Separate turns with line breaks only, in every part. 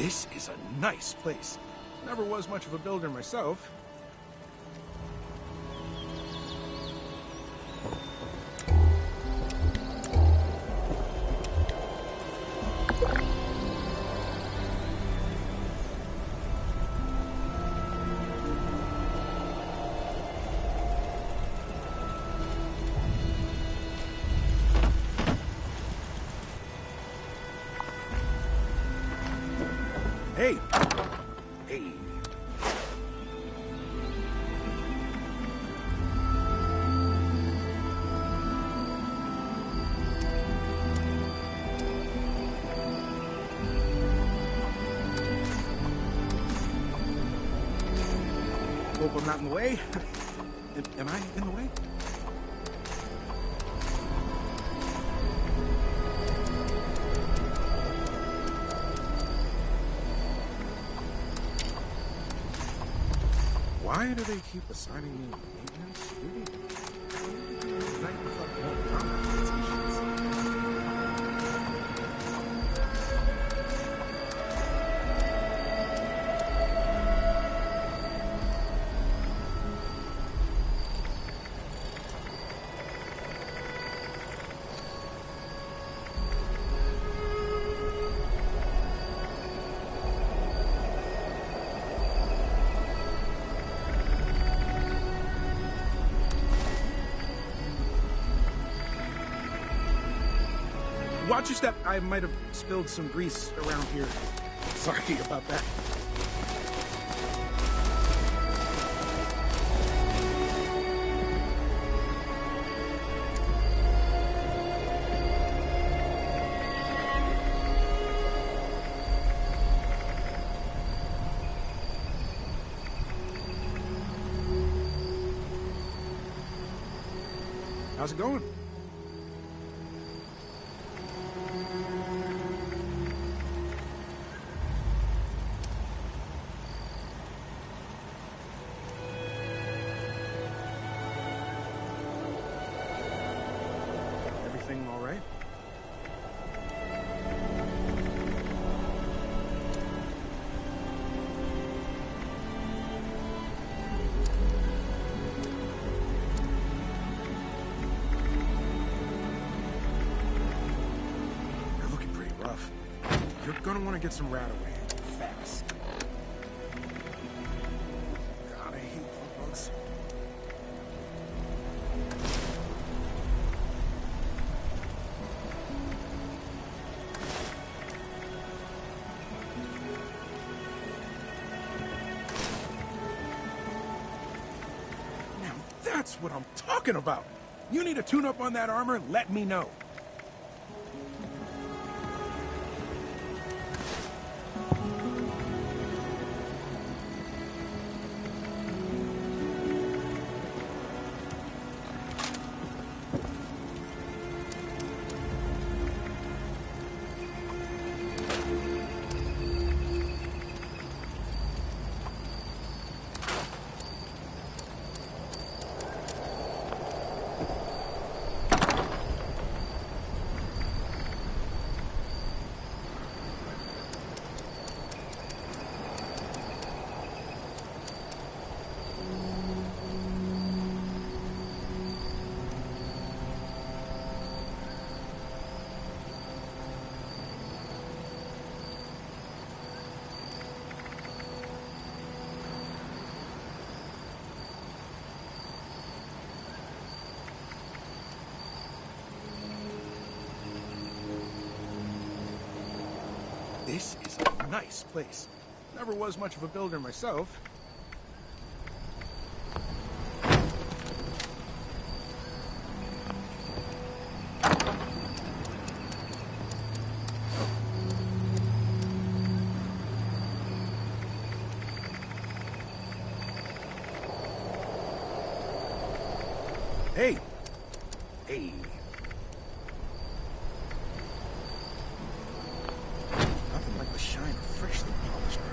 This is a nice place. Never was much of a builder myself. Hey! Hey! Hope I'm not in the way. Am I in the way? Why do they keep assigning me maintenance duty? Watch your step. I might have spilled some grease around here. Sorry about that. How's it going? Everything all right? You're looking pretty rough. You're gonna want to get some rat away. Fast. God, I hate bugs. That's what I'm talking about. You need a tune-up on that armor, let me know. This is a nice place. Never was much of a builder myself. Hey! Hey! Nothing like the shine of freshly polished iron.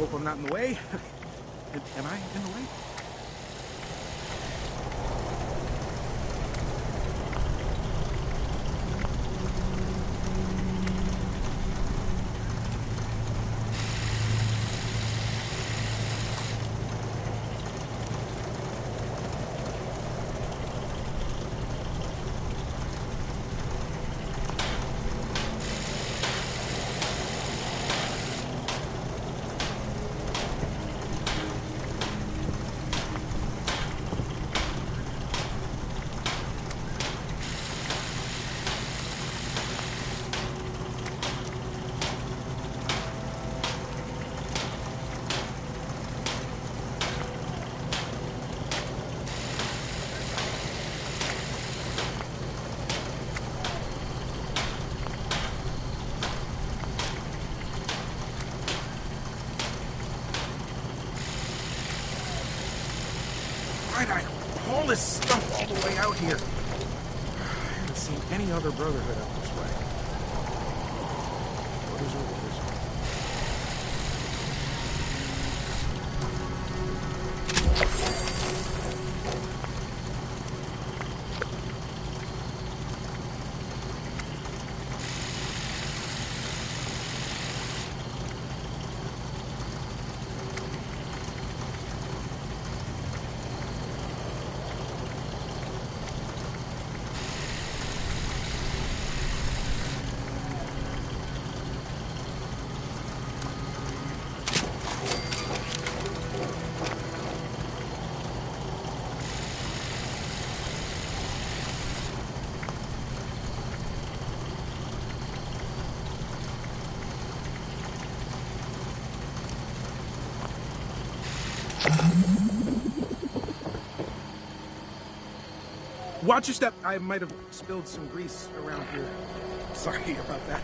hope I'm not in the way. Am I in the way? Why'd I haul this stuff all the way out here? I haven't seen any other Brotherhood out this way. Brothers are orders. Watch your step. I might have spilled some grease around here. Sorry about that.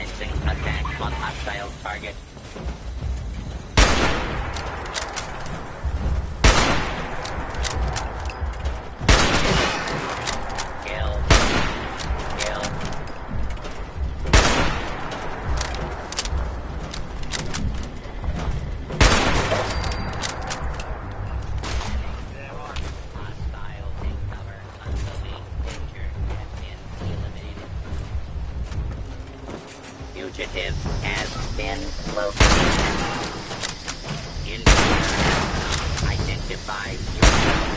Commencing attack on hostile target. Kill. Kill. There are hostiles in cover. Unknown danger has been eliminated. Fugitive has been located. Intruder, identify yourself.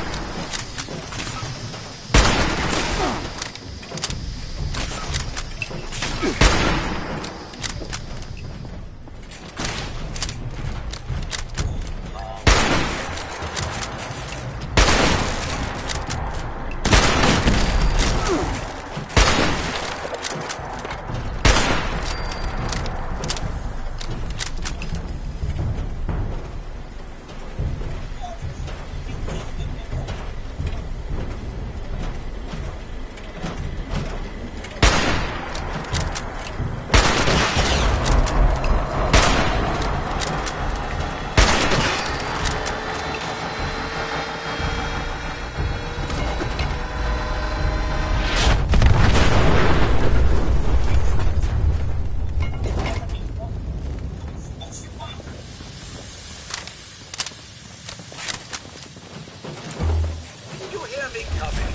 You hear me coming?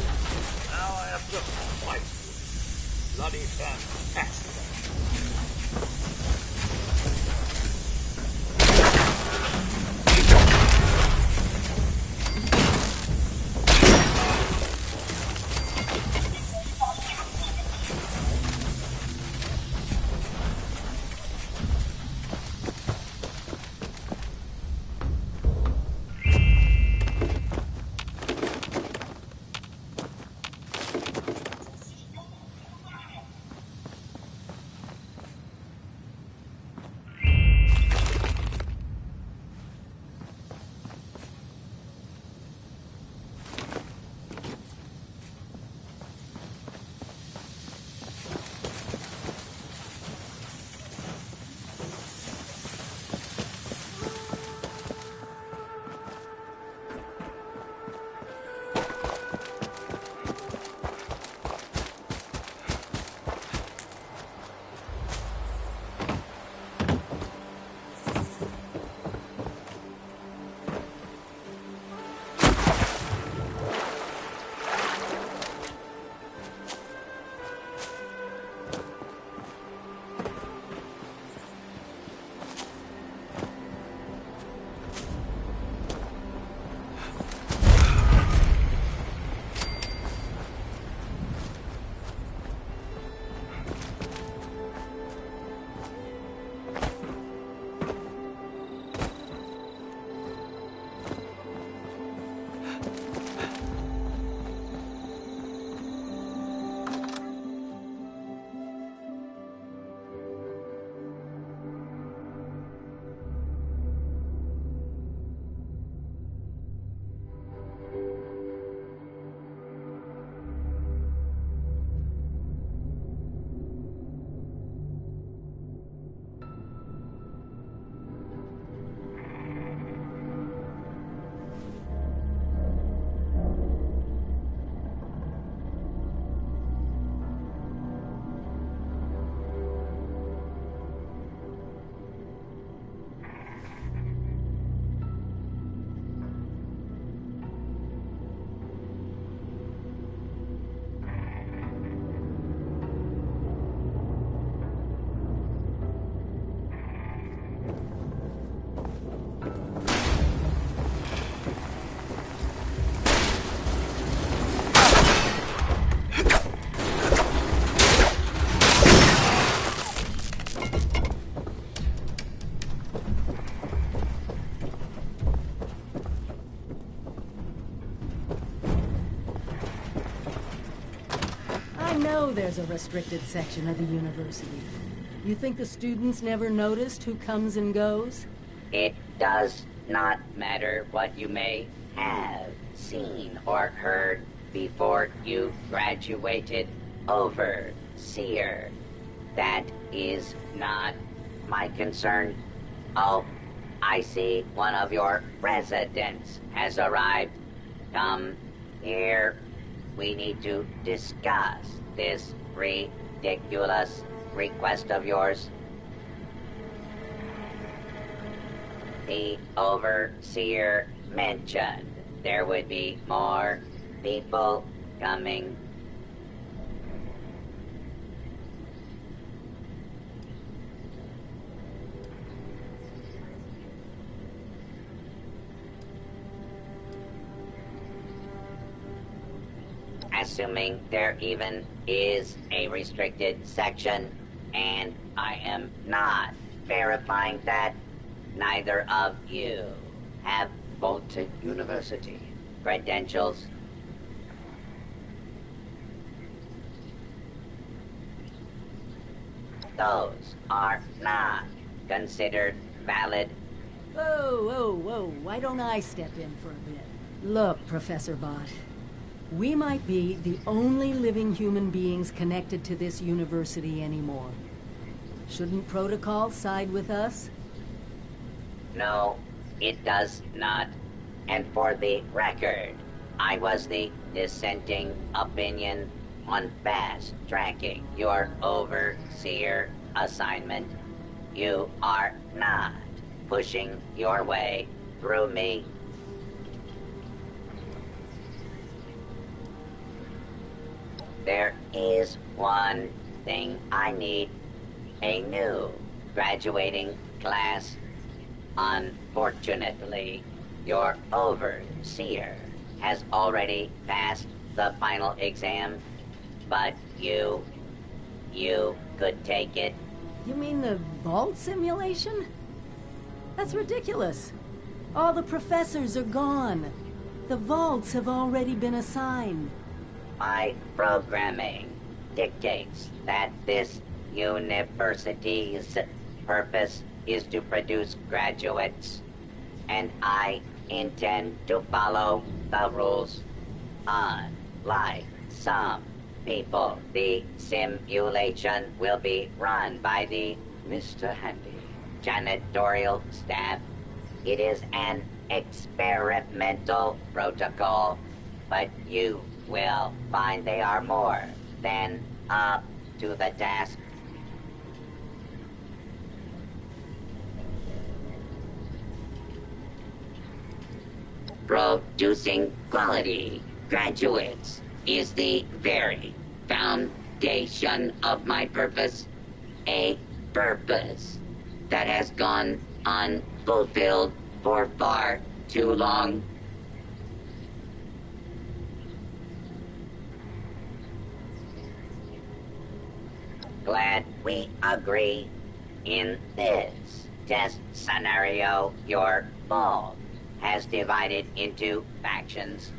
Now I have to fight you. Bloody fantastic.
I know there's a restricted section of the university. You think the students never noticed who comes and goes?
It does not matter what you may have seen or heard before you graduated, Overseer. That is not my concern. Oh, I see one of your residents has arrived. Come here. We need to discuss this ridiculous request of yours. The overseer mentioned there would be more people coming. Assuming there even is a restricted section, and I am not verifying that, neither of you have Vaulted University credentials. Those are not considered valid.
Whoa, whoa, whoa. Why don't I step in for a bit? Look, Professor Bott. We might be the only living human beings connected to this university anymore. Shouldn't protocol side with us?
No, it does not. And for the record, I was the dissenting opinion on fast-tracking your overseer assignment. You are not pushing your way through me. There is one thing I need. A new graduating class. Unfortunately, your overseer has already passed the final exam, but you could take it.
You mean the vault simulation? That's ridiculous. All the professors are gone. The vaults have already been assigned.
My programming dictates that this university's purpose is to produce graduates, and I intend to follow the rules. Unlike some people, the simulation will be run by the Mr. Handy janitorial staff. It is an experimental protocol, but you will find they are more than up to the task. Producing quality graduates is the very foundation of my purpose. A purpose that has gone unfulfilled for far too long. Glad we agree. In this test scenario, your vault has divided into factions.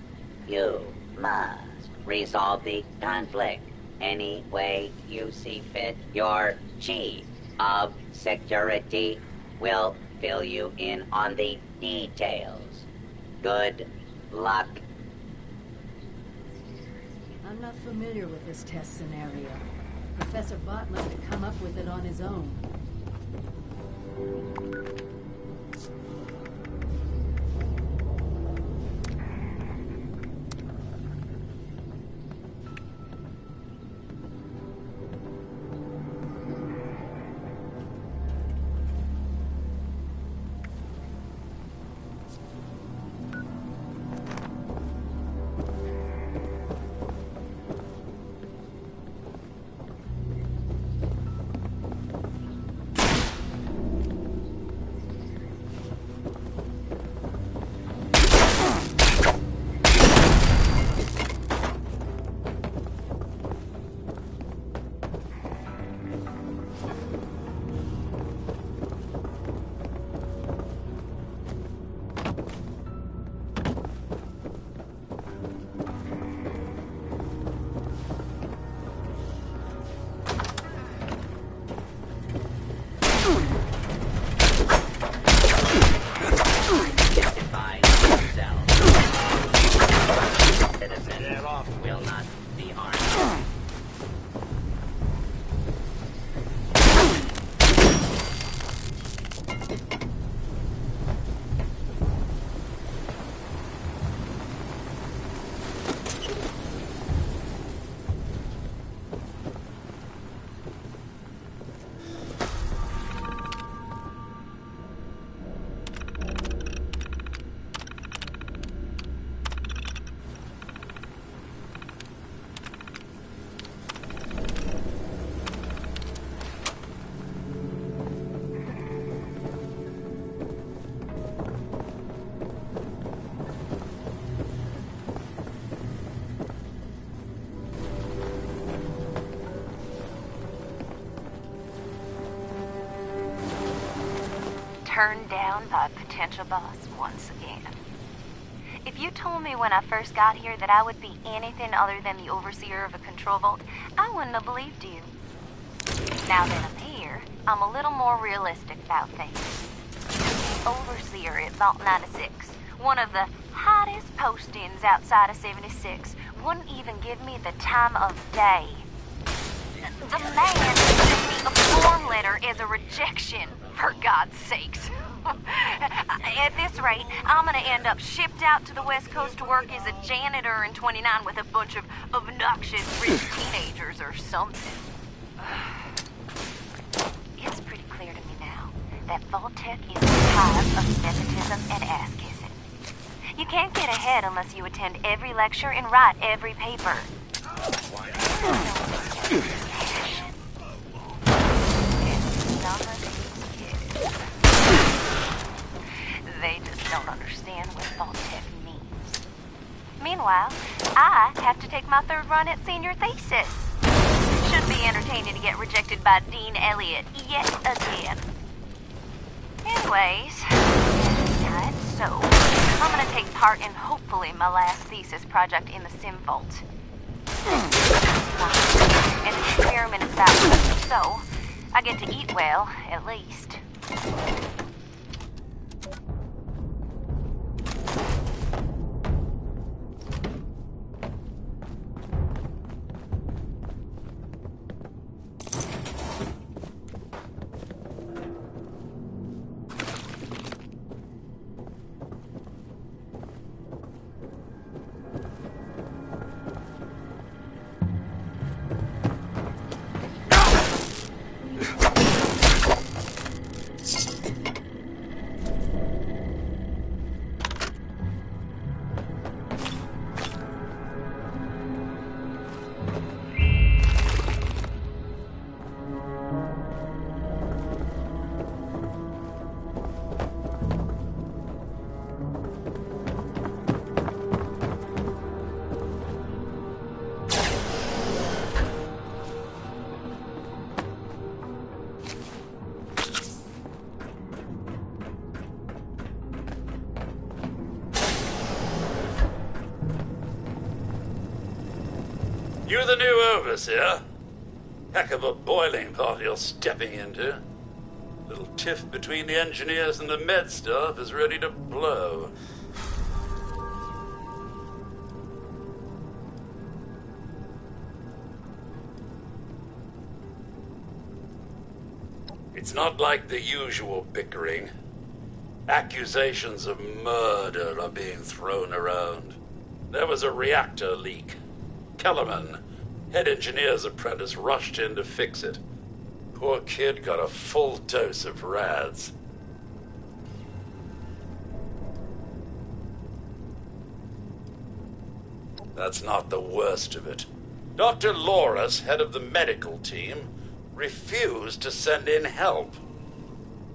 You must resolve the conflict any way you see fit. Your chief of security will fill you in on the details. Good luck.
I'm not familiar with this test scenario. Professor Bott must have come up with it on his own.
turned down by potential boss once again. If you told me when I first got here that I would be anything other than the overseer of a control vault, I wouldn't have believed you. Now that I'm here, I'm a little more realistic about things. The overseer at Vault 96, one of the hottest postings outside of 76, wouldn't even give me the time of day. The man sent me a form letter as a rejection, for God's sakes. At this rate, I'm gonna end up shipped out to the West Coast to work as a janitor in 29 with a bunch of obnoxious rich teenagers or something. It's pretty clear to me now that Vault-Tech is a hive of nepotism and ass-kissing. You can't get ahead unless you attend every lecture and write every paper. They just don't understand what Vault-Tech means. Meanwhile, I have to take my third run at senior thesis. Should be entertaining to get rejected by Dean Elliott yet again. Anyways, so I'm gonna take part in hopefully my last thesis project in the Sim Vault. An experiment is about to, so I get to eat well, at least.
You the new overseer? Heck of a boiling pot you're stepping into. Little tiff between the engineers and the med staff is ready to blow. It's not like the usual bickering. Accusations of murder are being thrown around. There was a reactor leak. Kellerman, head engineer's apprentice, rushed in to fix it. Poor kid got a full dose of rads. That's not the worst of it. Dr. Loris, head of the medical team, refused to send in help.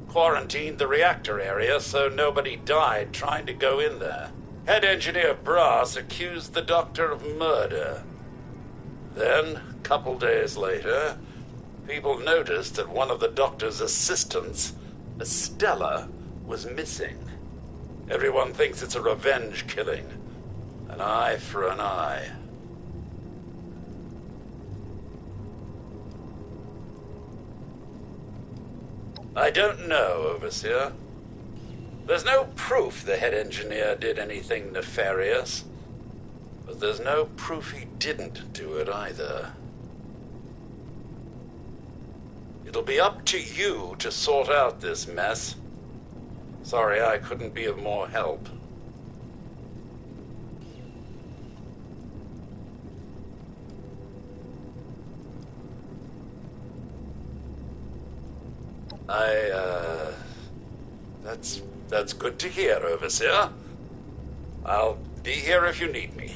Quarantined the reactor area so nobody died trying to go in there. Head engineer Brass accused the doctor of murder. Then, a couple days later, people noticed that one of the doctor's assistants, Estella, was missing. Everyone thinks it's a revenge killing. An eye for an eye. I don't know, Overseer. There's no proof the head engineer did anything nefarious. But there's no proof he didn't do it either. It'll be up to you to sort out this mess. Sorry I couldn't be of more help. That's good to hear, Overseer. I'll be here if you need me.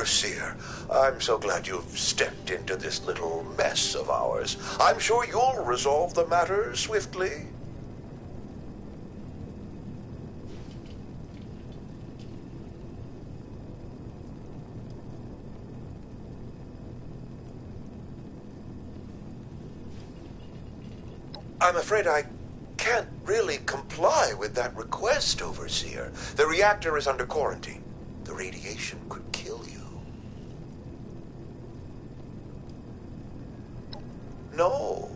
Overseer, I'm so glad you've stepped into this little mess of ours. I'm sure you'll resolve the matter swiftly. I'm afraid I can't really comply with that request, Overseer. The reactor is under quarantine. The radiation could kill you. No,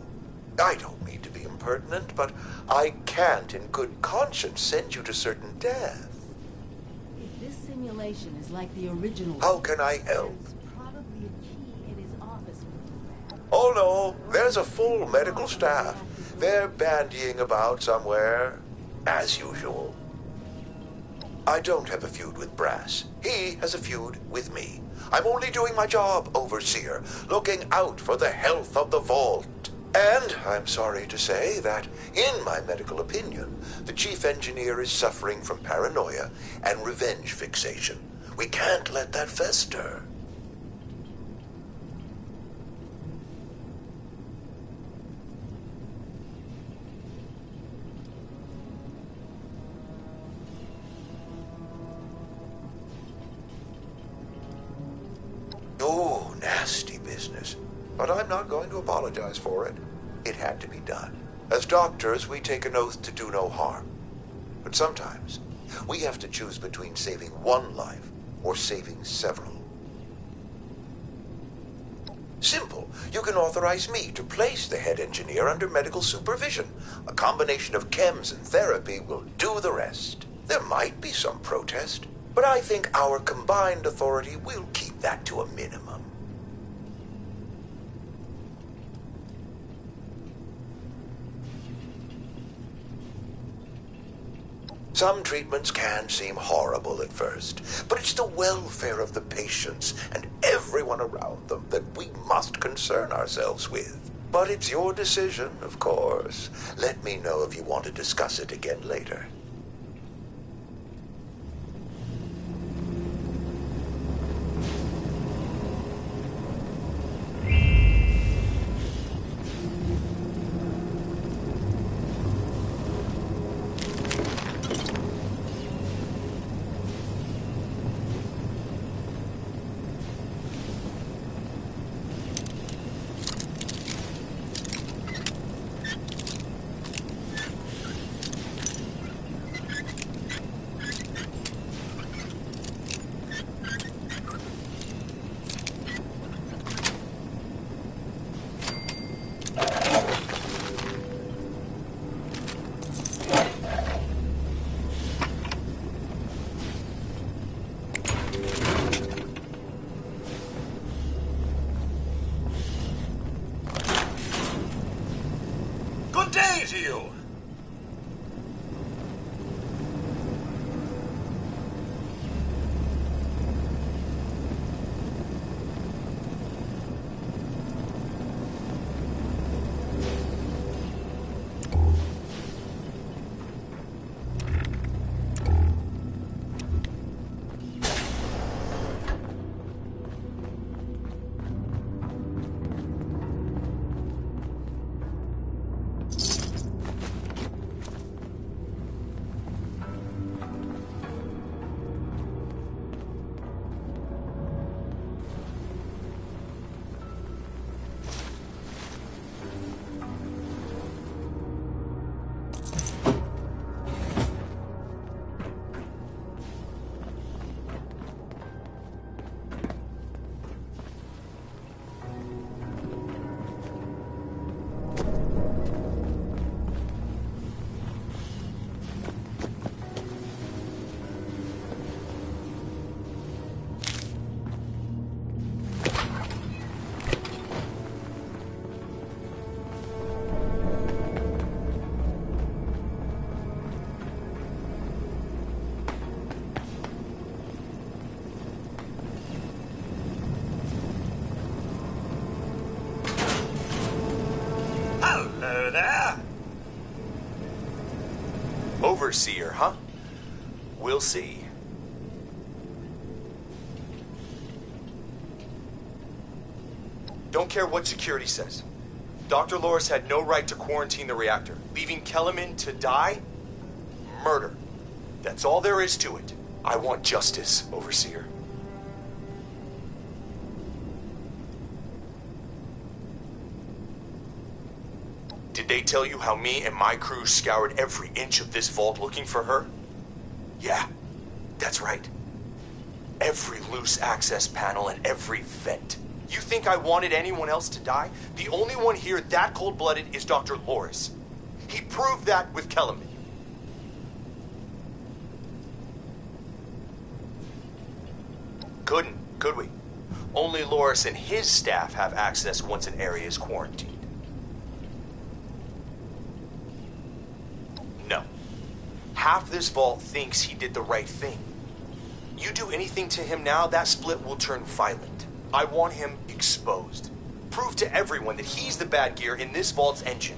I don't mean to be impertinent, but I can't in good conscience send you to certain death.
If this simulation is like the original...
How can I help?
There's probably a key in his office.
Oh no, there's a full medical staff. They're bandying about somewhere, as usual. I don't have a feud with Brass. He has a feud with me. I'm only doing my job, Overseer, looking out for the health of the vault. And I'm sorry to say that, in my medical opinion, the chief engineer is suffering from paranoia and revenge fixation. We can't let that fester. Oh, nasty business. But I'm not going to apologize for it. It had to be done. As doctors, we take an oath to do no harm. But sometimes, we have to choose between saving one life or saving several. Simple. You can authorize me to place the head engineer under medical supervision. A combination of chems and therapy will do the rest. There might be some protest, but I think our combined authority will keep that to a minimum. Some treatments can seem horrible at first, but it's the welfare of the patients and everyone around them that we must concern ourselves with. But it's your decision, of course. Let me know if you want to discuss it again later.
Good day to you! Hello there.
Overseer, huh? We'll see. Don't care what security says. Dr. Loris had no right to quarantine the reactor. Leaving Kellerman to die? Murder. That's all there is to it. I want justice, Overseer. Did they tell you how me and my crew scoured every inch of this vault looking for her? Yeah, that's right. Every loose access panel and every vent. You think I wanted anyone else to die? The only one here that cold-blooded is Dr. Loris. He proved that with Kellerman. Couldn't, could we? Only Loris and his staff have access once an area is quarantined. No. Half this vault thinks he did the right thing. You do anything to him now, that split will turn violent. I want him exposed. Prove to everyone that he's the bad gear in this vault's engine.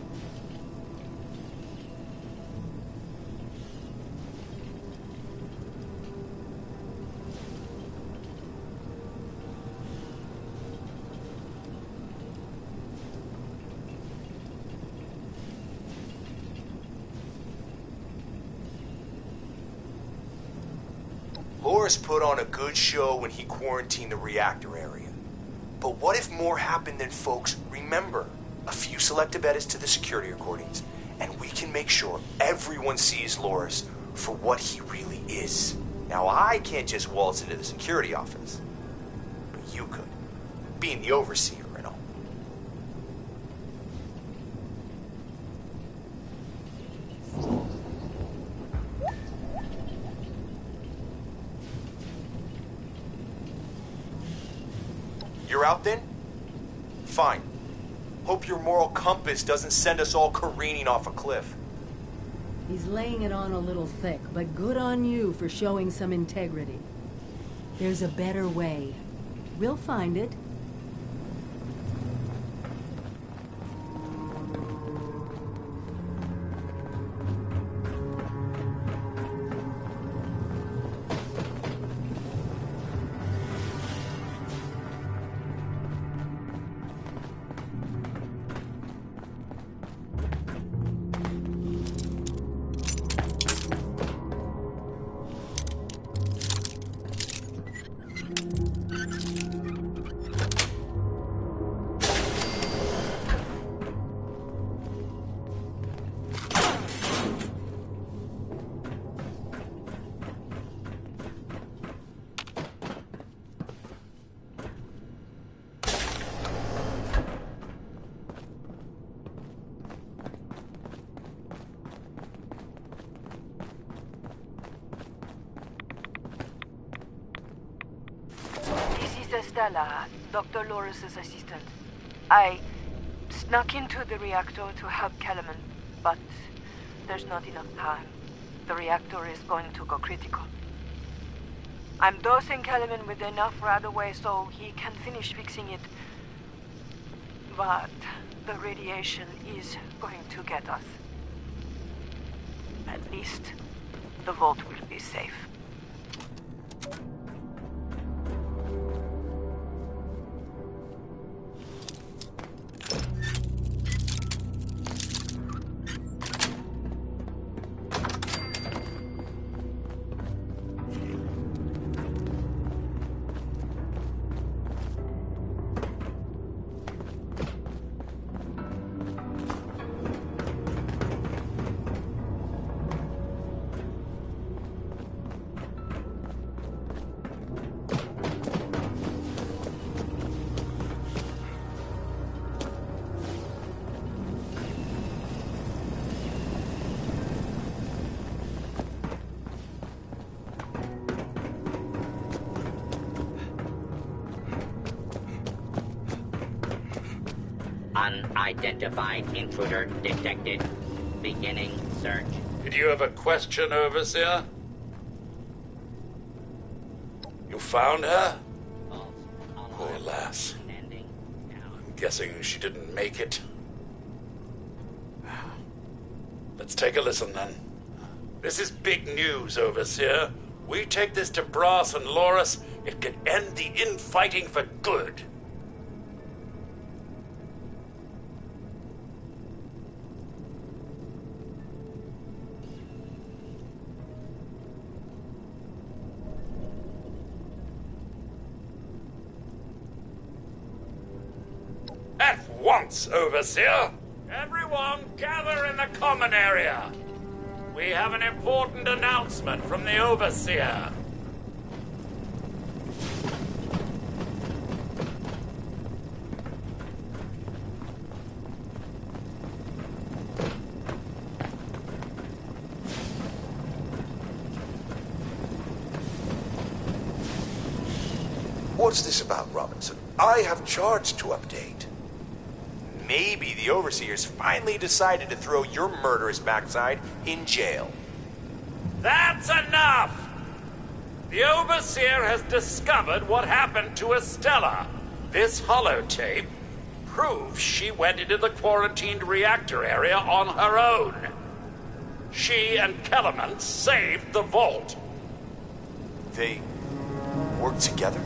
Loris put on a good show when he quarantined the reactor area. But what if more happened than folks remember? A few selective edits to the security recordings, and we can make sure everyone sees Loris for what he really is. Now, I can't just waltz into the security office, but you could, being the overseer and all. You're out then? Fine. Hope your moral compass doesn't send us all careening off a cliff.
He's laying it on a little thick, but good on you for showing some integrity. There's a better way. We'll find it.
Stella, Dr. Loris's assistant. I snuck into the reactor to help Kellerman, but there's not enough time. The reactor is going to go critical. I'm dosing Kellerman with enough right away so he can finish fixing it. But the radiation is going to get us. At least the vault will be safe.
Unidentified intruder detected. Beginning search.
Did you have a question, Overseer? You found her? Poor lass. I'm guessing she didn't make it. Let's take a listen, then. This is big news, Overseer. We take this to Brass and Loris, it could end the infighting for good. At once, Overseer. Everyone gather in the common area. We have an important announcement from the Overseer.
What's this about, Robinson? I have charts to update.
Maybe the Overseers finally decided to throw your murderous backside in jail.
That's enough! The Overseer has discovered what happened to Estella. This holotape proves she went into the quarantined reactor area on her own. She and Kellerman saved the vault.
They worked together?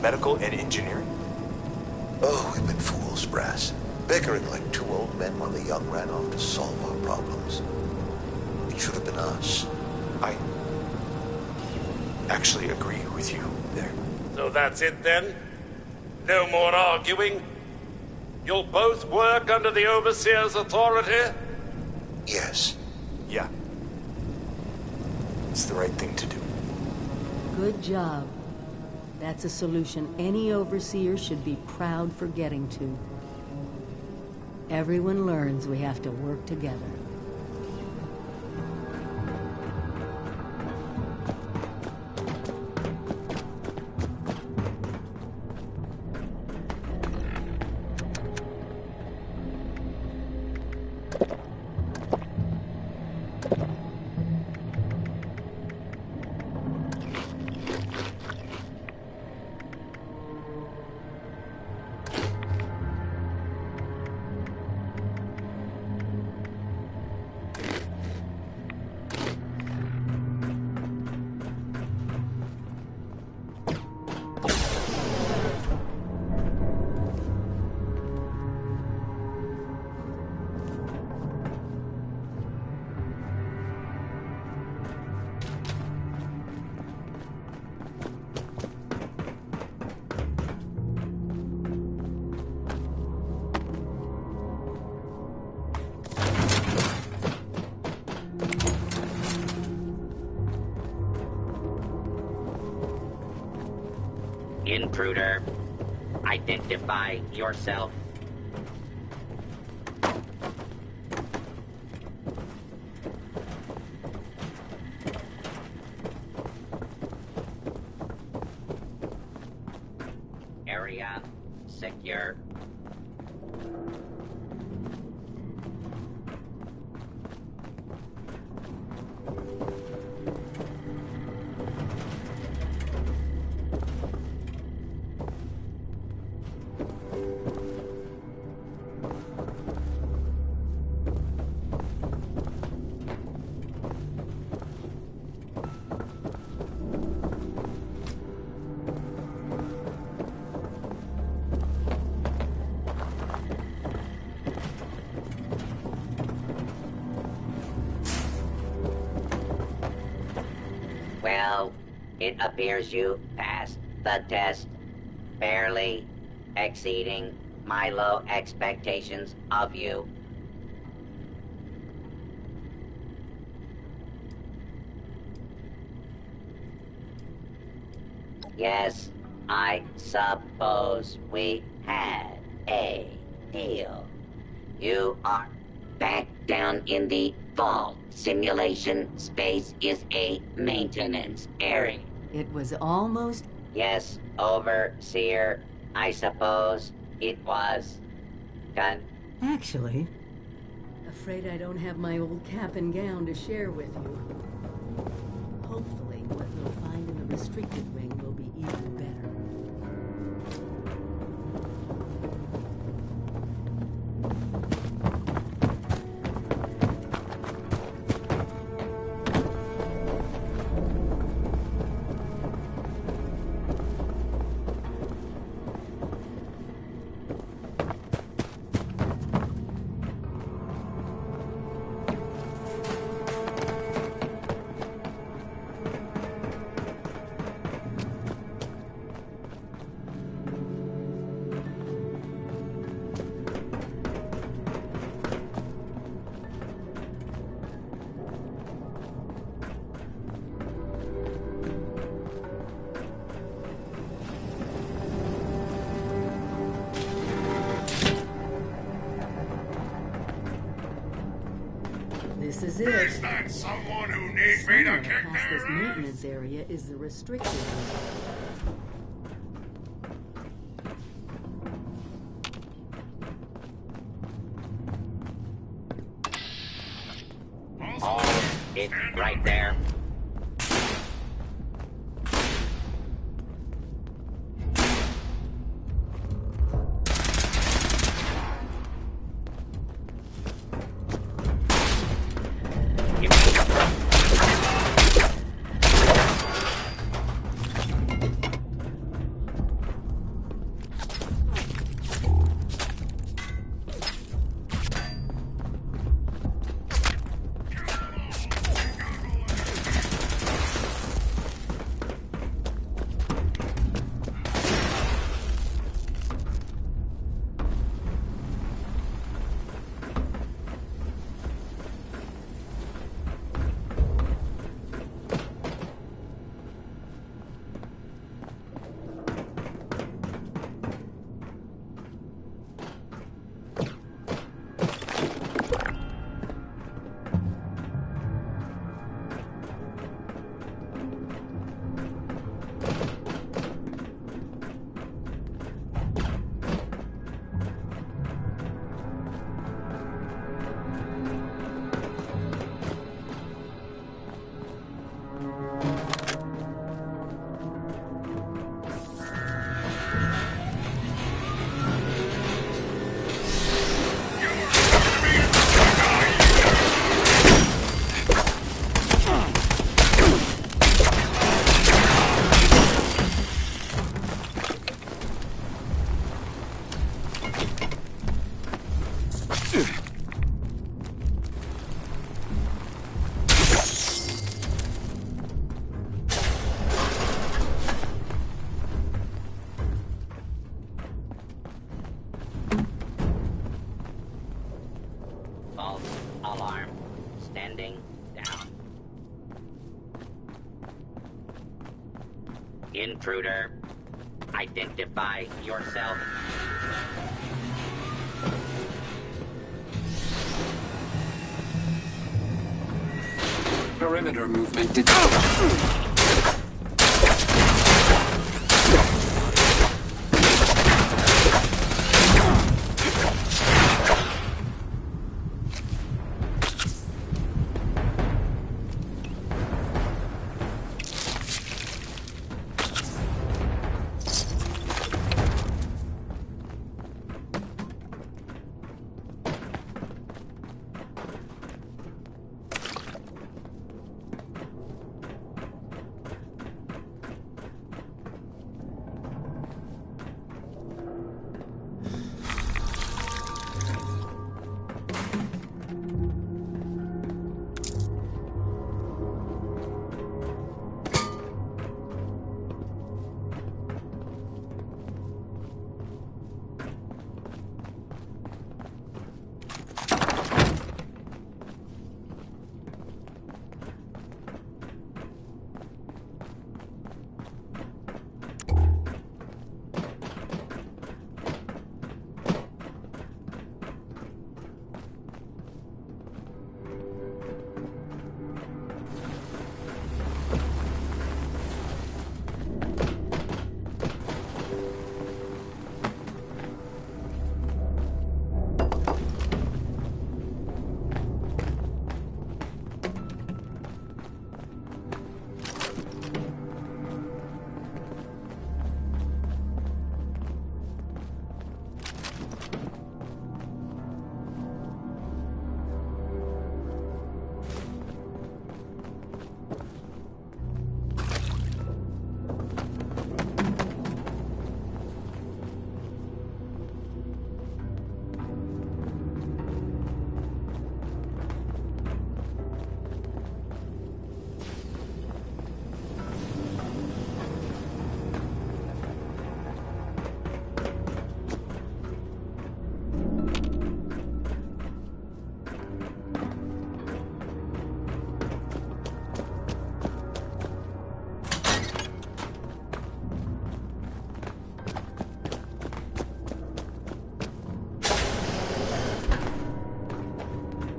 Medical and engineering?
Oh, we've been fools, Brass. Bickering like two old men while the young ran off to solve our problems. It should have been us.
I actually agree with you there.
So that's it then? No more arguing? You'll both work under the Overseer's authority?
Yes.
Yeah. It's the right thing to do.
Good job. That's a solution any overseer should be proud for getting to. Everyone learns we have to work together.
Intruder, identify yourself. Area secure. Well, it appears you passed the test, barely exceeding my low expectations of you. Yes, I suppose we had a deal. You are back down in the vault. Simulation space is a maintenance area.
It was almost...
Yes, Overseer. I suppose it was. Done.
Actually, afraid I don't have my old cap and gown to share with you. Hopefully, what we'll find in the restricted wing will be even better. This is it.
Is that someone who needs me to
Somewhere
kick
past this
their
maintenance area is the restricted area.
Oh, it's right there. False alarm. Standing down. Intruder. Identify yourself.
Perimeter movement detected.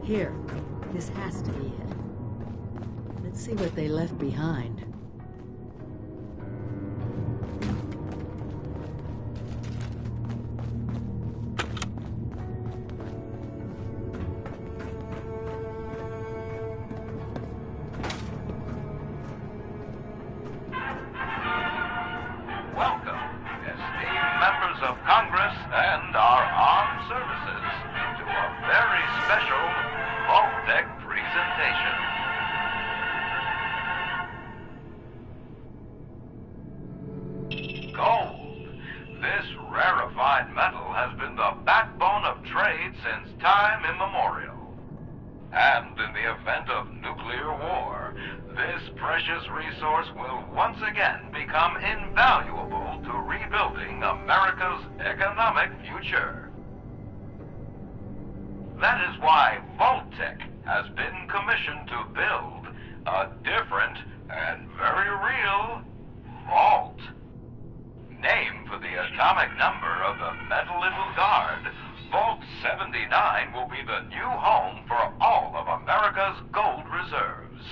Here. This has to be it. Let's see what they left behind.
Welcome, esteemed members of Congress and our armed services, to a very special Vault-Tec presentation. Gold. This rarefied metal has been the backbone of trade since time immemorial. And in the event of nuclear war, this precious resource will once again become invaluable to rebuilding America's economic future. That is why Vault-Tec has been commissioned to build a different and very real vault. Named for the atomic number of the metal it will guard, Vault 79 will be the new home for all of America's gold reserves.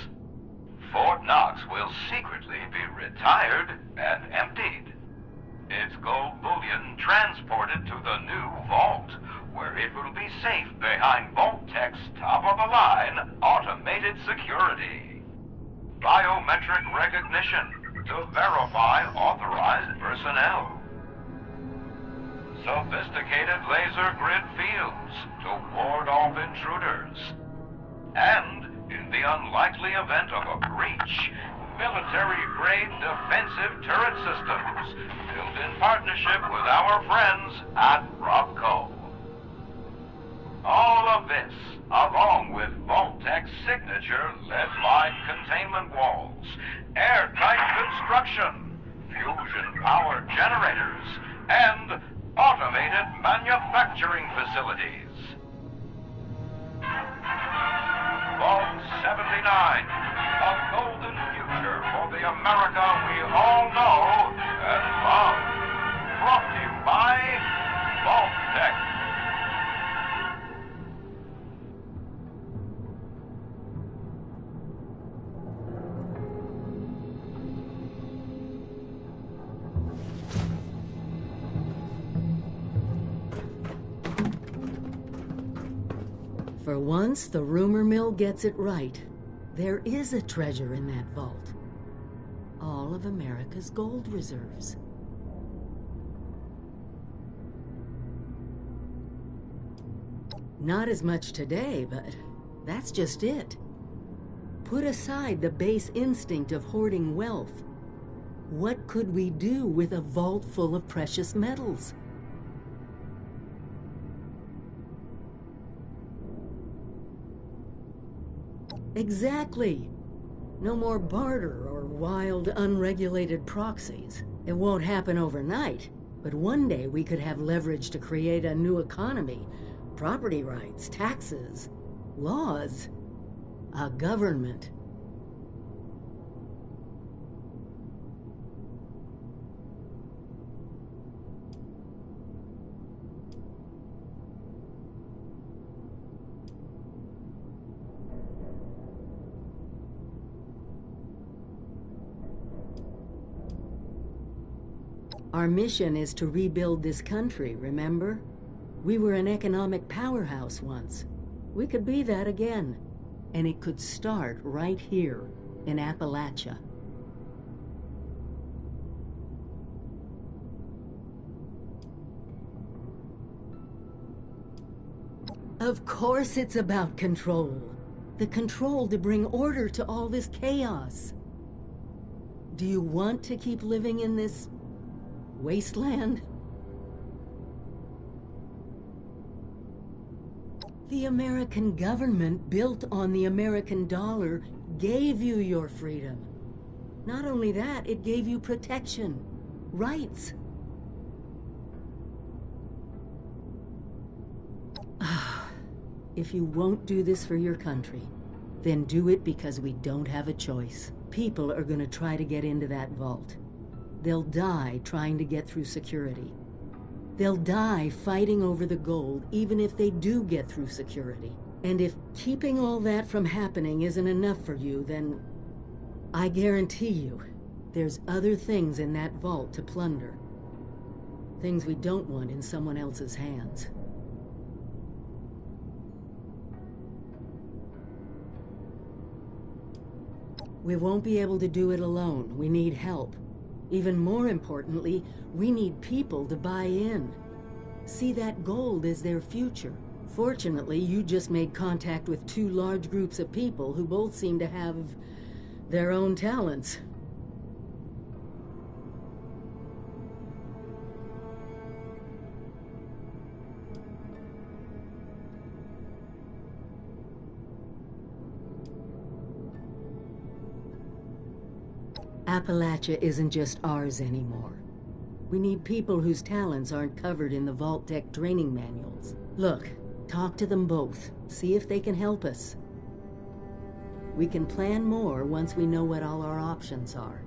Fort Knox will secretly be retired and emptied. Its gold bullion transported to the new vault, where it will be safe behind Vault-Tec's top-of-the-line automated security. Biometric recognition to verify authorized personnel. Sophisticated laser grid fields to ward off intruders. And, in the unlikely event of a breach, military-grade defensive turret systems built in partnership with our friends at Robco. All of this, along with Vault-Tec's signature lead-lined containment walls, airtight construction, fusion-powered generators, and automated manufacturing facilities. Vault 79, a golden future for the America we all know and love. Brought to you by Vault-Tec.
For once, the rumor mill gets it right. There is a treasure in that vault. All of America's gold reserves. Not as much today, but that's just it. Put aside the base instinct of hoarding wealth. What could we do with a vault full of precious metals? Exactly. No more barter or wild, unregulated proxies. It won't happen overnight, but one day we could have leverage to create a new economy, property rights, taxes, laws, a government. Our mission is to rebuild this country, remember? We were an economic powerhouse once. We could be that again. And it could start right here in Appalachia. Of course it's about control. The control to bring order to all this chaos. Do you want to keep living in this wasteland? The American government, built on the American dollar, gave you your freedom. Not only that, it gave you protection, rights. If you won't do this for your country, then do it because we don't have a choice. People are going to try to get into that vault. They'll die trying to get through security. They'll die fighting over the gold, even if they do get through security. And if keeping all that from happening isn't enough for you, then I guarantee you there's other things in that vault to plunder. Things we don't want in someone else's hands. We won't be able to do it alone. We need help. Even more importantly, we need people to buy in. See that gold as their future. Fortunately, you just made contact with two large groups of people who both seem to have their own talents. Appalachia isn't just ours anymore. We need people whose talents aren't covered in the Vault Tech training manuals. Look, talk to them both. See if they can help us. We can plan more once we know what all our options are.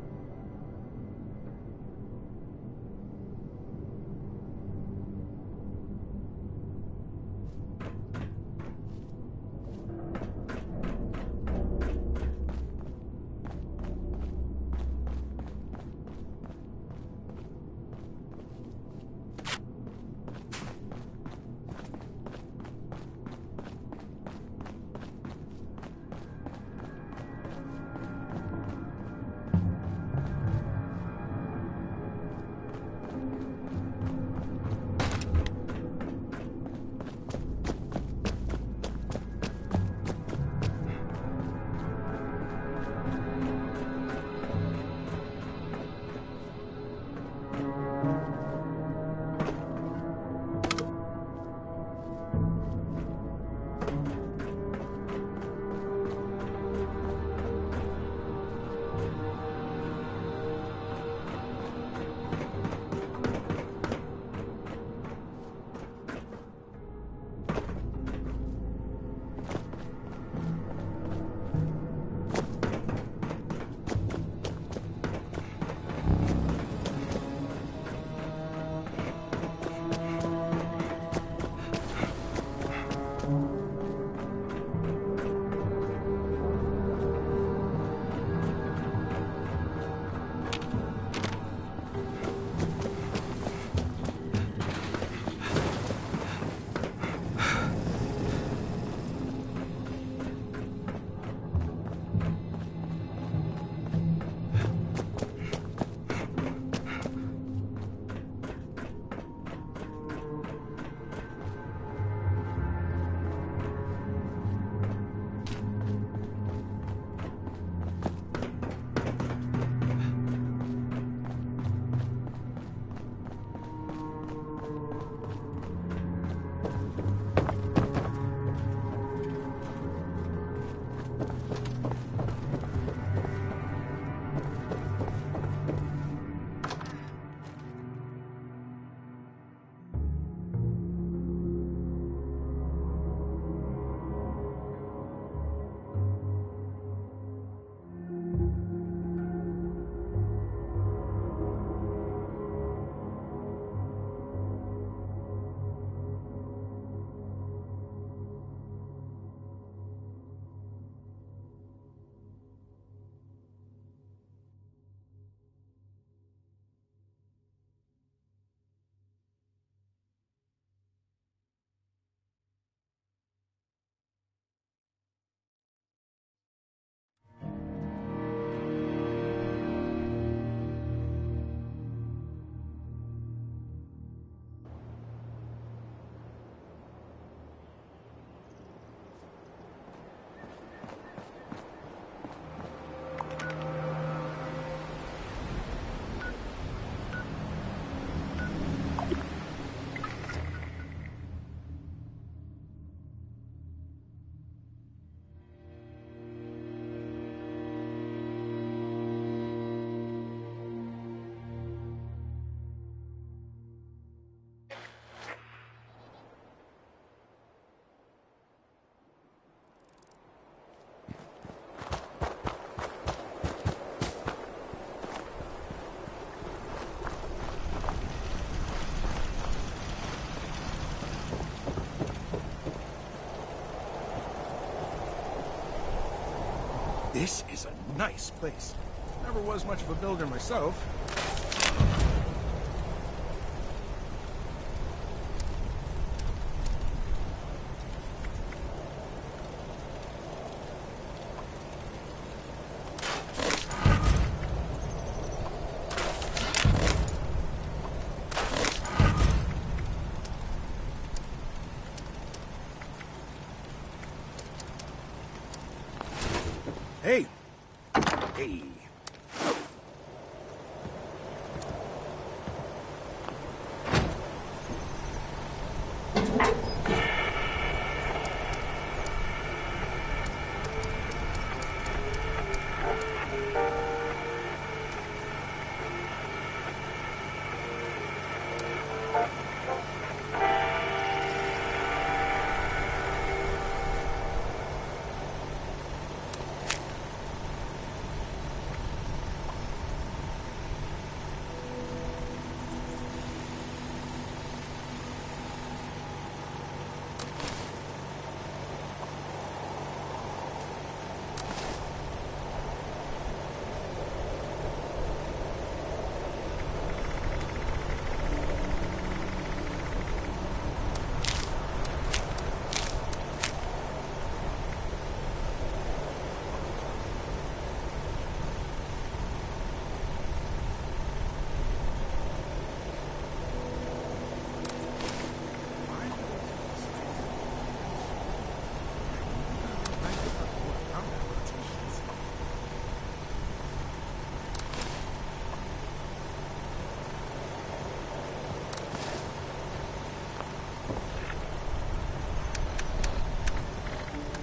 This is a nice place. Never was much of a builder myself. Hey. Hey.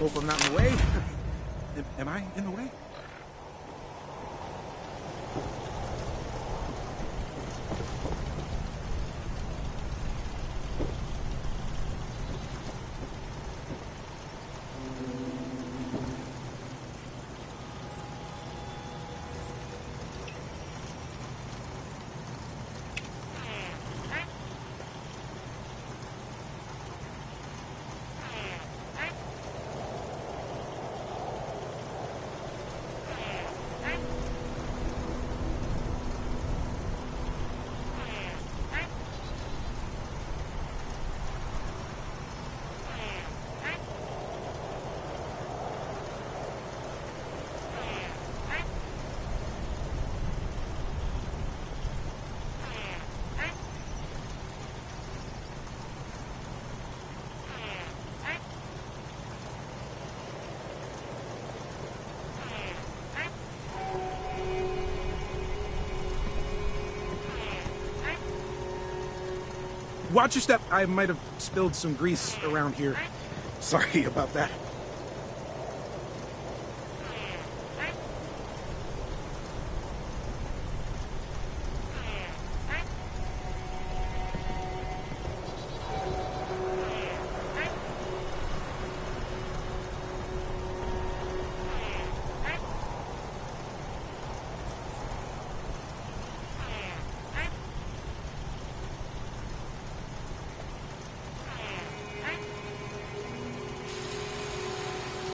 Hope I'm not in the way. Am I in the way? Watch your step. I might have spilled some grease around here. Sorry about that.